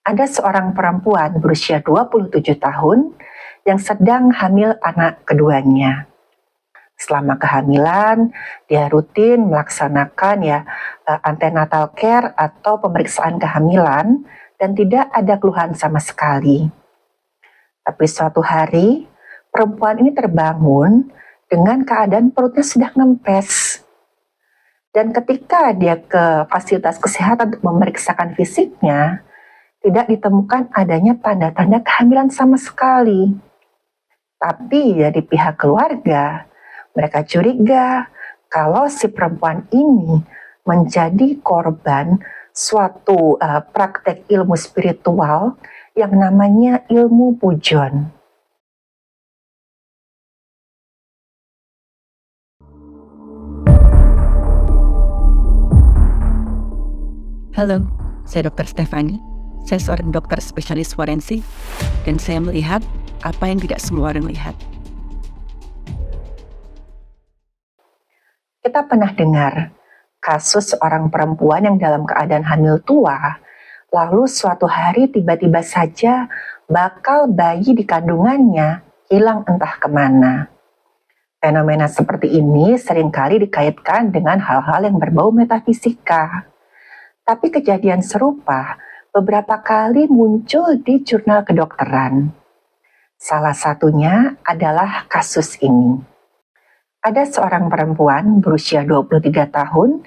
Ada seorang perempuan berusia 27 tahun yang sedang hamil anak keduanya. Selama kehamilan, dia rutin melaksanakan antenatal care atau pemeriksaan kehamilan dan tidak ada keluhan sama sekali. Tapi suatu hari, perempuan ini terbangun dengan keadaan perutnya sudah ngempes. Dan ketika dia ke fasilitas kesehatan untuk memeriksakan fisiknya, tidak ditemukan adanya tanda-tanda kehamilan sama sekali. Tapi dari pihak keluarga, mereka curiga kalau si perempuan ini menjadi korban suatu praktek ilmu spiritual yang namanya ilmu pujon. Halo, saya Dr. Stefani. Saya seorang dokter spesialis forensik dan saya melihat apa yang tidak semua orang lihat. Kita pernah dengar kasus seorang perempuan yang dalam keadaan hamil tua, lalu suatu hari tiba-tiba saja bakal bayi di kandungannya hilang entah kemana. Fenomena seperti ini seringkali dikaitkan dengan hal-hal yang berbau metafisika. Tapi kejadian serupa beberapa kali muncul di jurnal kedokteran. Salah satunya adalah kasus ini. Ada seorang perempuan berusia 23 tahun,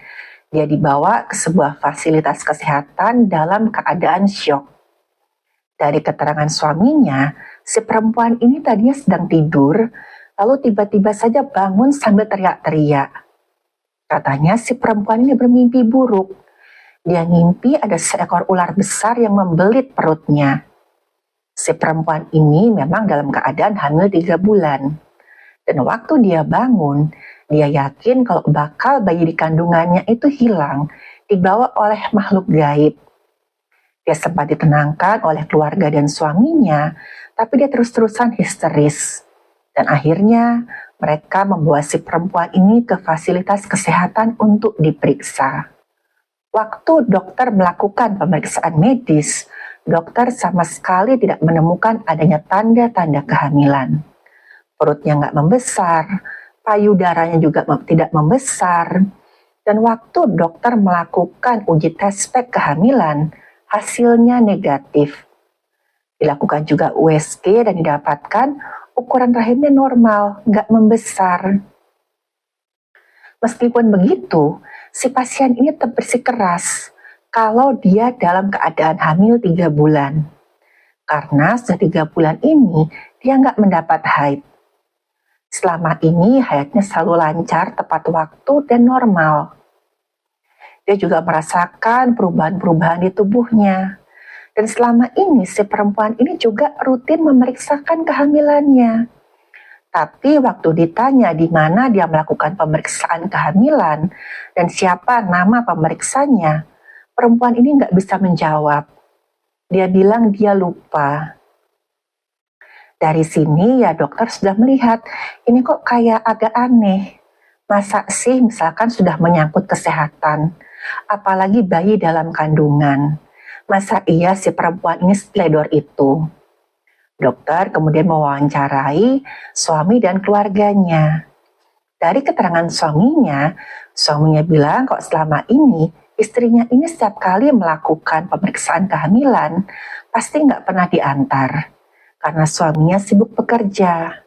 dia dibawa ke sebuah fasilitas kesehatan dalam keadaan syok. Dari keterangan suaminya, si perempuan ini tadinya sedang tidur, lalu tiba-tiba saja bangun sambil teriak-teriak. Katanya si perempuan ini bermimpi buruk. Dia ngimpi ada seekor ular besar yang membelit perutnya. Si perempuan ini memang dalam keadaan hamil 3 bulan. Dan waktu dia bangun, dia yakin kalau bakal bayi di kandungannya itu hilang, dibawa oleh makhluk gaib. Dia sempat ditenangkan oleh keluarga dan suaminya, tapi dia terus-terusan histeris. Dan akhirnya mereka membawa si perempuan ini ke fasilitas kesehatan untuk diperiksa. Waktu dokter melakukan pemeriksaan medis, dokter sama sekali tidak menemukan adanya tanda-tanda kehamilan. Perutnya nggak membesar, payudaranya juga tidak membesar. Dan waktu dokter melakukan uji tes spek kehamilan, hasilnya negatif. Dilakukan juga USG dan didapatkan ukuran rahimnya normal, nggak membesar. Meskipun begitu, si pasien ini tetap bersikeras kalau dia dalam keadaan hamil 3 bulan. Karena sudah 3 bulan ini dia nggak mendapat haid. Selama ini haidnya selalu lancar, tepat waktu, dan normal. Dia juga merasakan perubahan-perubahan di tubuhnya. Dan selama ini si perempuan ini juga rutin memeriksakan kehamilannya. Tapi waktu ditanya di mana dia melakukan pemeriksaan kehamilan dan siapa nama pemeriksanya, perempuan ini nggak bisa menjawab. Dia bilang dia lupa. Dari sini ya dokter sudah melihat, ini kok kayak agak aneh. Masa sih misalkan sudah menyangkut kesehatan, apalagi bayi dalam kandungan. Masa iya si perempuan ini teledor itu? Dokter kemudian mewawancarai suami dan keluarganya. Dari keterangan suaminya bilang kok selama ini istrinya ini setiap kali melakukan pemeriksaan kehamilan pasti nggak pernah diantar karena suaminya sibuk bekerja.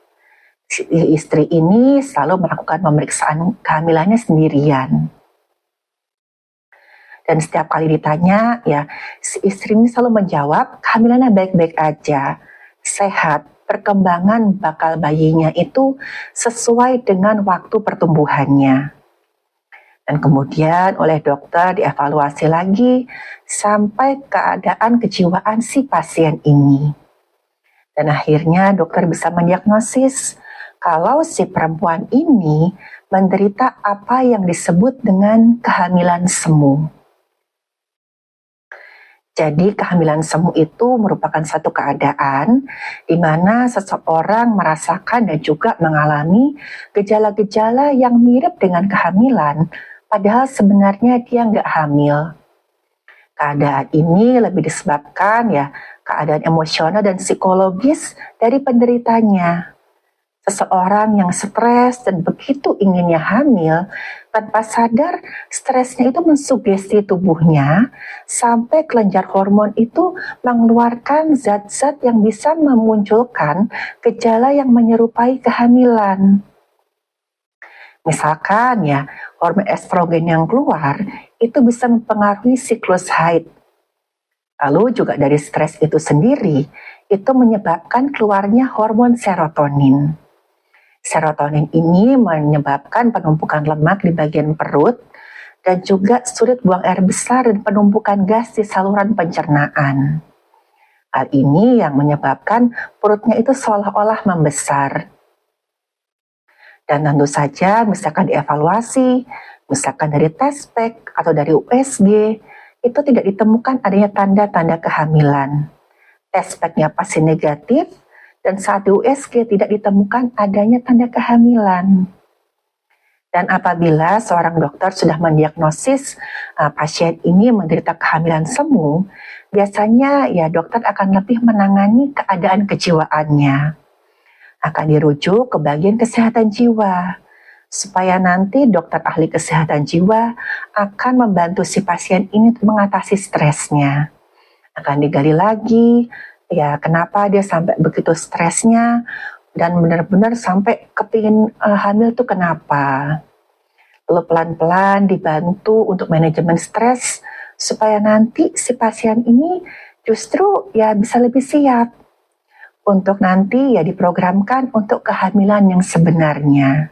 Istri ini selalu melakukan pemeriksaan kehamilannya sendirian. Dan setiap kali ditanya, ya si istri ini selalu menjawab kehamilannya baik-baik aja, sehat, perkembangan bakal bayinya itu sesuai dengan waktu pertumbuhannya. Dan kemudian oleh dokter dievaluasi lagi sampai keadaan kejiwaan si pasien ini. Dan akhirnya dokter bisa mendiagnosis kalau si perempuan ini menderita apa yang disebut dengan kehamilan semu. Jadi kehamilan semu itu merupakan satu keadaan di mana seseorang merasakan dan juga mengalami gejala-gejala yang mirip dengan kehamilan, padahal sebenarnya dia nggak hamil. Keadaan ini lebih disebabkan ya keadaan emosional dan psikologis dari penderitanya. Seseorang yang stres dan begitu inginnya hamil, tanpa sadar stresnya itu mensugesti tubuhnya sampai kelenjar hormon itu mengeluarkan zat-zat yang bisa memunculkan gejala yang menyerupai kehamilan. Misalkan ya, hormon estrogen yang keluar itu bisa mempengaruhi siklus haid. Lalu juga dari stres itu sendiri, itu menyebabkan keluarnya hormon serotonin. Serotonin ini menyebabkan penumpukan lemak di bagian perut dan juga sulit buang air besar dan penumpukan gas di saluran pencernaan. Hal ini yang menyebabkan perutnya itu seolah-olah membesar. Dan tentu saja misalkan dievaluasi, misalkan dari test pack atau dari USG, itu tidak ditemukan adanya tanda-tanda kehamilan. Test pack-nya pasti negatif, dan saat di USG tidak ditemukan adanya tanda kehamilan. Dan apabila seorang dokter sudah mendiagnosis pasien ini menderita kehamilan semu, biasanya ya dokter akan lebih menangani keadaan kejiwaannya. Akan dirujuk ke bagian kesehatan jiwa, supaya nanti dokter ahli kesehatan jiwa akan membantu si pasien ini mengatasi stresnya. Akan digali lagi, ya kenapa dia sampai begitu stresnya dan benar-benar sampai kepingin hamil tuh kenapa. Lalu pelan-pelan dibantu untuk manajemen stres supaya nanti si pasien ini justru ya bisa lebih siap untuk nanti ya diprogramkan untuk kehamilan yang sebenarnya.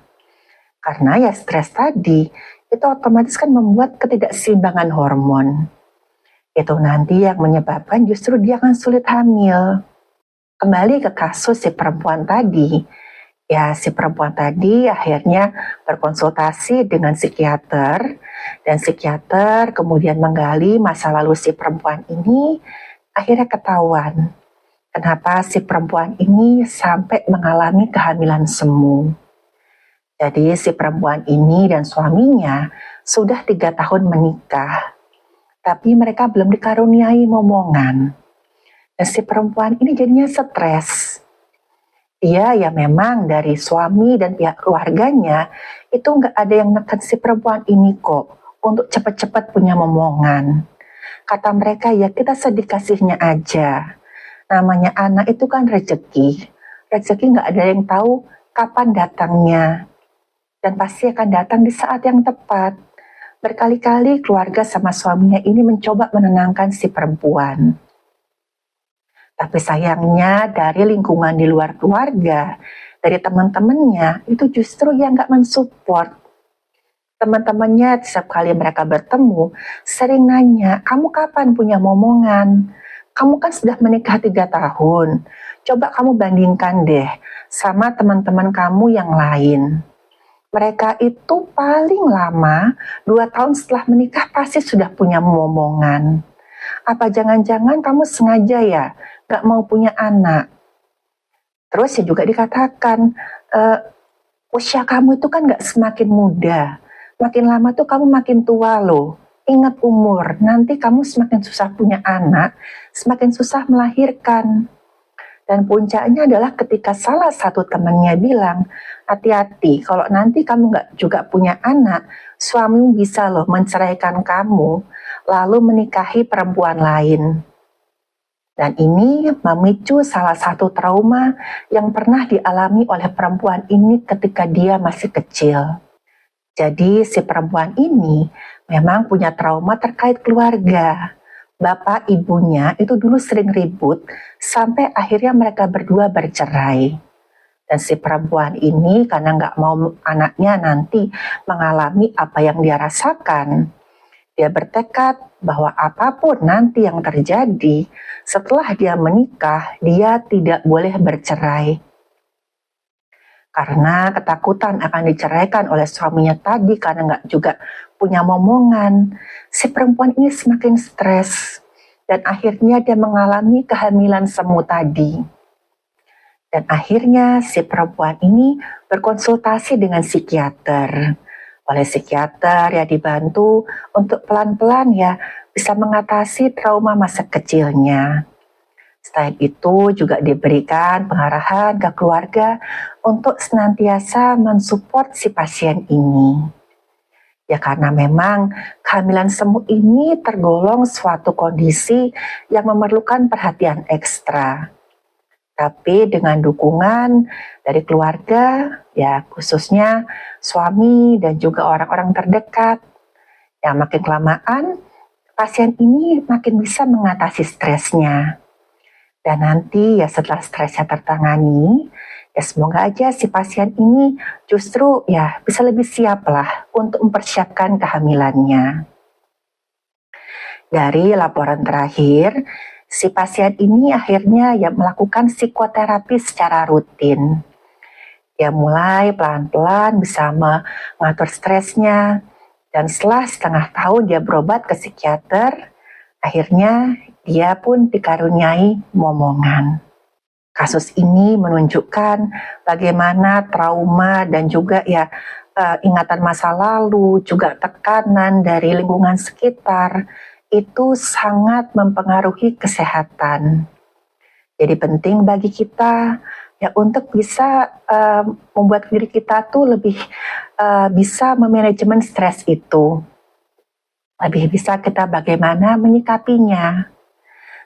Karena ya stres tadi itu otomatis kan membuat ketidakseimbangan hormon. Itu nanti yang menyebabkan justru dia akan sulit hamil. Kembali ke kasus si perempuan tadi, ya si perempuan tadi akhirnya berkonsultasi dengan psikiater, dan psikiater kemudian menggali masa lalu si perempuan ini, akhirnya ketahuan kenapa si perempuan ini sampai mengalami kehamilan semu. Jadi si perempuan ini dan suaminya sudah 3 tahun menikah, tapi mereka belum dikaruniai momongan. Dan si perempuan ini jadinya stres. Dia ya memang dari suami dan pihak keluarganya itu nggak ada yang neken si perempuan ini kok untuk cepat-cepat punya momongan. Kata mereka ya kita sedikasihnya aja. Namanya anak itu kan rezeki. Rezeki nggak ada yang tahu kapan datangnya. Dan pasti akan datang di saat yang tepat. Berkali-kali keluarga sama suaminya ini mencoba menenangkan si perempuan. Tapi sayangnya dari lingkungan di luar keluarga, dari teman-temannya, itu justru yang nggak mensupport. Teman-temannya setiap kali mereka bertemu, sering nanya, kamu kapan punya momongan? Kamu kan sudah menikah 3 tahun. Coba kamu bandingkan deh sama teman-teman kamu yang lain. Mereka itu paling lama 2 tahun setelah menikah pasti sudah punya momongan. Apa jangan-jangan kamu sengaja ya gak mau punya anak? Terus ya juga dikatakan, usia kamu itu kan gak semakin muda. Makin lama tuh kamu makin tua loh. Ingat umur, nanti kamu semakin susah punya anak, semakin susah melahirkan. Dan puncaknya adalah ketika salah satu temannya bilang, hati-hati kalau nanti kamu nggak juga punya anak, suamimu bisa loh menceraikan kamu, lalu menikahi perempuan lain. Dan ini memicu salah satu trauma yang pernah dialami oleh perempuan ini ketika dia masih kecil. Jadi si perempuan ini memang punya trauma terkait keluarga. Bapak ibunya itu dulu sering ribut sampai akhirnya mereka berdua bercerai. Dan si perempuan ini karena nggak mau anaknya nanti mengalami apa yang dia rasakan, dia bertekad bahwa apapun nanti yang terjadi setelah dia menikah, dia tidak boleh bercerai. Karena ketakutan akan diceraikan oleh suaminya tadi karena nggak juga punya momongan, si perempuan ini semakin stres dan akhirnya dia mengalami kehamilan semu tadi. Dan akhirnya si perempuan ini berkonsultasi dengan psikiater. Oleh psikiater ya dibantu untuk pelan-pelan ya bisa mengatasi trauma masa kecilnya. Selain itu juga diberikan pengarahan ke keluarga untuk senantiasa mensupport si pasien ini. Ya karena memang kehamilan semu ini tergolong suatu kondisi yang memerlukan perhatian ekstra. Tapi dengan dukungan dari keluarga, ya khususnya suami dan juga orang-orang terdekat, ya makin kelamaan pasien ini makin bisa mengatasi stresnya. Dan nanti ya setelah stresnya tertangani, ya semoga aja si pasien ini justru ya bisa lebih siap lah untuk mempersiapkan kehamilannya. Dari laporan terakhir, si pasien ini akhirnya ya melakukan psikoterapi secara rutin. Dia mulai pelan-pelan bisa mengatur stresnya, dan setelah setengah tahun dia berobat ke psikiater, akhirnya dia pun dikaruniai momongan. Kasus ini menunjukkan bagaimana trauma dan juga ya ingatan masa lalu, juga tekanan dari lingkungan sekitar, itu sangat mempengaruhi kesehatan. Jadi penting bagi kita ya untuk bisa membuat diri kita tuh lebih bisa memanajemen stres itu. Lebih bisa kita bagaimana menyikapinya.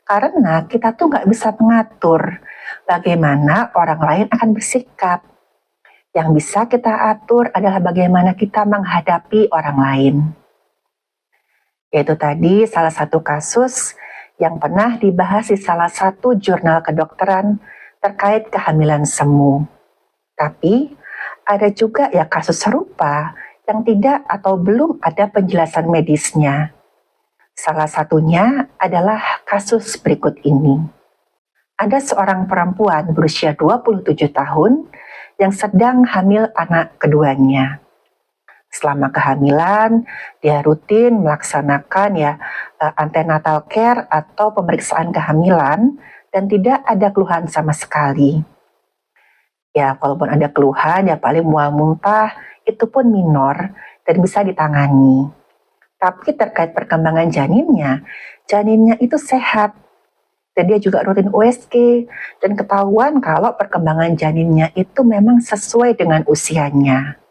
Karena kita tuh nggak bisa mengatur bagaimana orang lain akan bersikap. Yang bisa kita atur adalah bagaimana kita menghadapi orang lain. Yaitu tadi salah satu kasus yang pernah dibahas di salah satu jurnal kedokteran terkait kehamilan semu. Tapi ada juga ya kasus serupa yang tidak atau belum ada penjelasan medisnya. Salah satunya adalah kasus berikut ini. Ada seorang perempuan berusia 27 tahun yang sedang hamil anak keduanya. Selama kehamilan, dia rutin melaksanakan ya antenatal care atau pemeriksaan kehamilan dan tidak ada keluhan sama sekali. Ya, kalaupun ada keluhan ya paling mual muntah, itu pun minor dan bisa ditangani. Tapi terkait perkembangan janinnya itu sehat. Dan dia juga rutin USG dan ketahuan kalau perkembangan janinnya itu memang sesuai dengan usianya.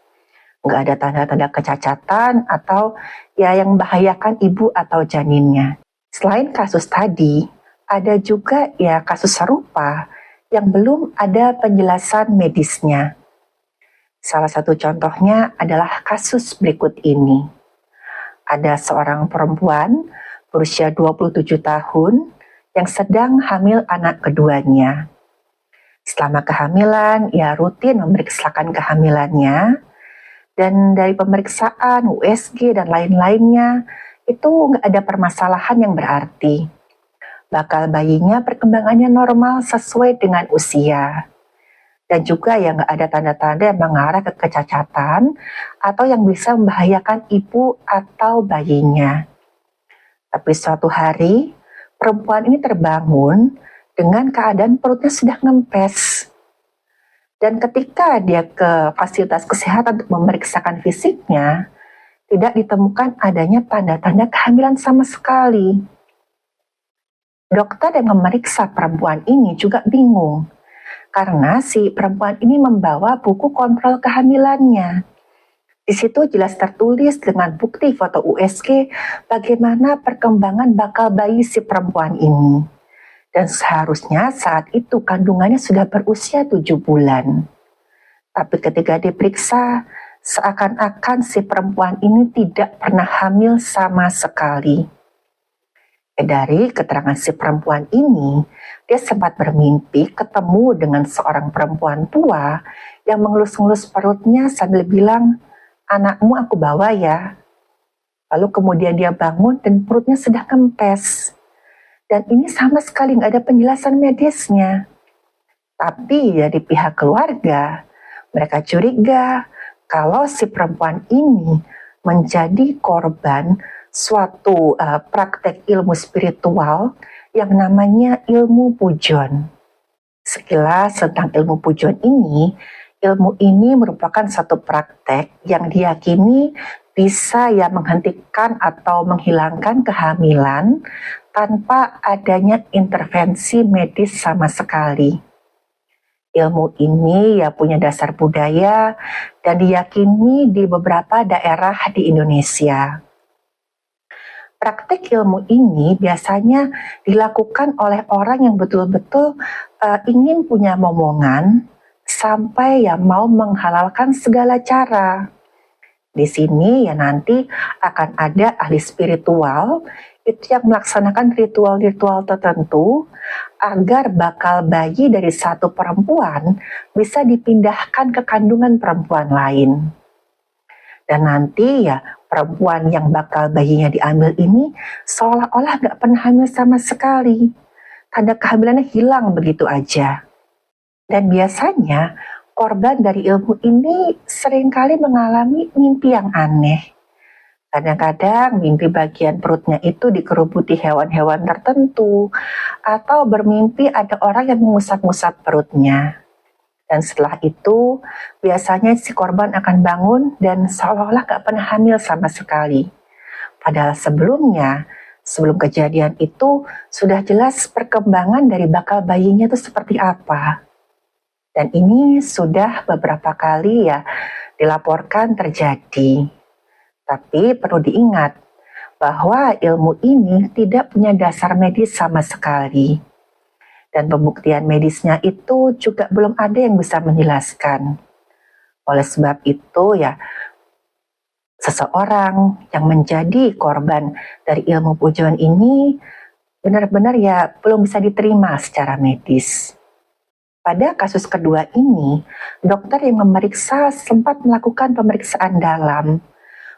Nggak ada tanda-tanda kecacatan atau ya yang membahayakan ibu atau janinnya. Selain kasus tadi, ada juga ya kasus serupa yang belum ada penjelasan medisnya. Salah satu contohnya adalah kasus berikut ini. Ada seorang perempuan berusia 27 tahun yang sedang hamil anak keduanya. Selama kehamilan, ia rutin memeriksakan kehamilannya. Dan dari pemeriksaan, USG, dan lain-lainnya, itu nggak ada permasalahan yang berarti. Bakal bayinya perkembangannya normal sesuai dengan usia. Dan juga ya nggak ada tanda-tanda yang mengarah ke kecacatan atau yang bisa membahayakan ibu atau bayinya. Tapi suatu hari, perempuan ini terbangun dengan keadaan perutnya sudah ngempes. Dan ketika dia ke fasilitas kesehatan untuk memeriksakan fisiknya, tidak ditemukan adanya tanda-tanda kehamilan sama sekali. Dokter yang memeriksa perempuan ini juga bingung, karena si perempuan ini membawa buku kontrol kehamilannya. Di situ jelas tertulis dengan bukti foto USG bagaimana perkembangan bakal bayi si perempuan ini. Dan seharusnya saat itu kandungannya sudah berusia 7 bulan. Tapi ketika diperiksa, seakan-akan si perempuan ini tidak pernah hamil sama sekali. Dari keterangan si perempuan ini, dia sempat bermimpi ketemu dengan seorang perempuan tua yang mengelus-ngelus perutnya sambil bilang, "Anakmu aku bawa ya." Lalu kemudian dia bangun dan perutnya sudah kempes. Dan ini sama sekali nggak ada penjelasan medisnya. Tapi ya di pihak keluarga, mereka curiga kalau si perempuan ini menjadi korban suatu praktek ilmu spiritual yang namanya ilmu pujon. Sekilas tentang ilmu pujon ini, ilmu ini merupakan satu praktek yang diyakini bisa ya menghentikan atau menghilangkan kehamilan tanpa adanya intervensi medis sama sekali. Ilmu ini ya punya dasar budaya dan diyakini di beberapa daerah di Indonesia. Praktik ilmu ini biasanya dilakukan oleh orang yang betul-betul ingin punya momongan sampai ya mau menghalalkan segala cara. Di sini ya nanti akan ada ahli spiritual itu yang melaksanakan ritual-ritual tertentu agar bakal bayi dari satu perempuan bisa dipindahkan ke kandungan perempuan lain. Dan nanti ya perempuan yang bakal bayinya diambil ini seolah-olah gak pernah hamil sama sekali. Tanda kehamilannya hilang begitu aja. Dan biasanya korban dari ilmu ini seringkali mengalami mimpi yang aneh. Kadang-kadang mimpi bagian perutnya itu dikerubuti hewan-hewan tertentu atau bermimpi ada orang yang mengusap-ngusap perutnya. Dan setelah itu, biasanya si korban akan bangun dan seolah-olah gak pernah hamil sama sekali. Padahal sebelumnya, sebelum kejadian itu, sudah jelas perkembangan dari bakal bayinya itu seperti apa. Dan ini sudah beberapa kali ya dilaporkan terjadi. Tapi perlu diingat bahwa ilmu ini tidak punya dasar medis sama sekali. Dan pembuktian medisnya itu juga belum ada yang bisa menjelaskan. Oleh sebab itu ya, seseorang yang menjadi korban dari ilmu pujuan ini benar-benar ya belum bisa diterima secara medis. Pada kasus kedua ini, dokter yang memeriksa sempat melakukan pemeriksaan dalam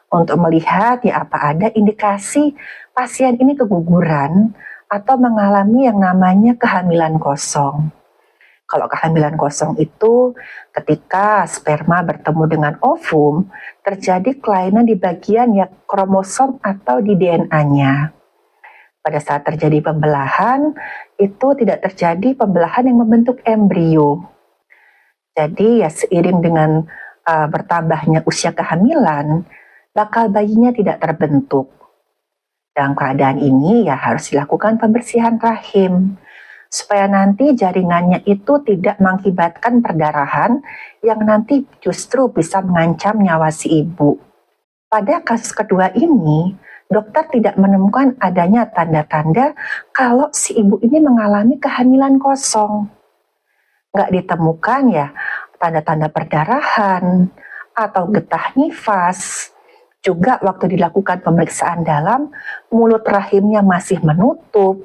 untuk melihat ya apa ada indikasi pasien ini keguguran atau mengalami yang namanya kehamilan kosong. Kalau kehamilan kosong itu ketika sperma bertemu dengan ovum, terjadi kelainan di bagian ya kromosom atau di DNA-nya. Pada saat terjadi pembelahan, itu tidak terjadi pembelahan yang membentuk embrio. Jadi ya seiring dengan bertambahnya usia kehamilan, bakal bayinya tidak terbentuk. Dalam keadaan ini ya harus dilakukan pembersihan rahim supaya nanti jaringannya itu tidak mengakibatkan perdarahan yang nanti justru bisa mengancam nyawa si ibu. Pada kasus kedua ini, dokter tidak menemukan adanya tanda-tanda kalau si ibu ini mengalami kehamilan kosong. Nggak ditemukan ya tanda-tanda perdarahan atau getah nifas. Juga waktu dilakukan pemeriksaan dalam, mulut rahimnya masih menutup.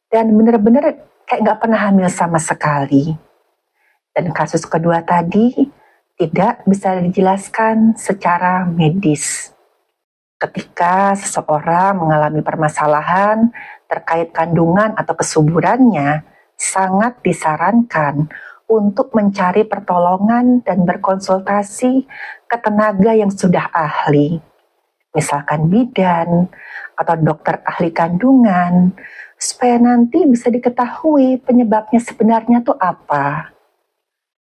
Dan benar-benar kayak nggak pernah hamil sama sekali. Dan kasus kedua tadi tidak bisa dijelaskan secara medis. Ketika seseorang mengalami permasalahan terkait kandungan atau kesuburannya, sangat disarankan untuk mencari pertolongan dan berkonsultasi ke tenaga yang sudah ahli, misalkan bidan atau dokter ahli kandungan, supaya nanti bisa diketahui penyebabnya sebenarnya tuh apa.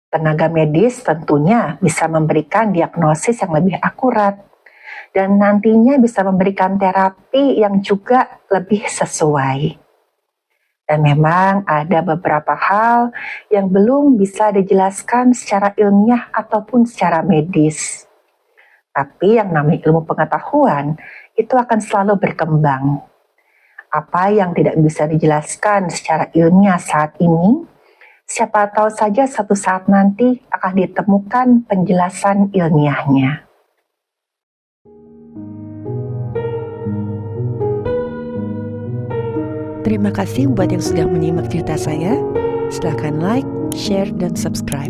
Tenaga medis tentunya bisa memberikan diagnosis yang lebih akurat dan nantinya bisa memberikan terapi yang juga lebih sesuai. Dan memang ada beberapa hal yang belum bisa dijelaskan secara ilmiah ataupun secara medis. Tapi yang namanya ilmu pengetahuan itu akan selalu berkembang. Apa yang tidak bisa dijelaskan secara ilmiah saat ini, siapa tahu saja suatu saat nanti akan ditemukan penjelasan ilmiahnya. Terima kasih buat yang sudah menyimak cerita saya. Silahkan like, share, dan subscribe.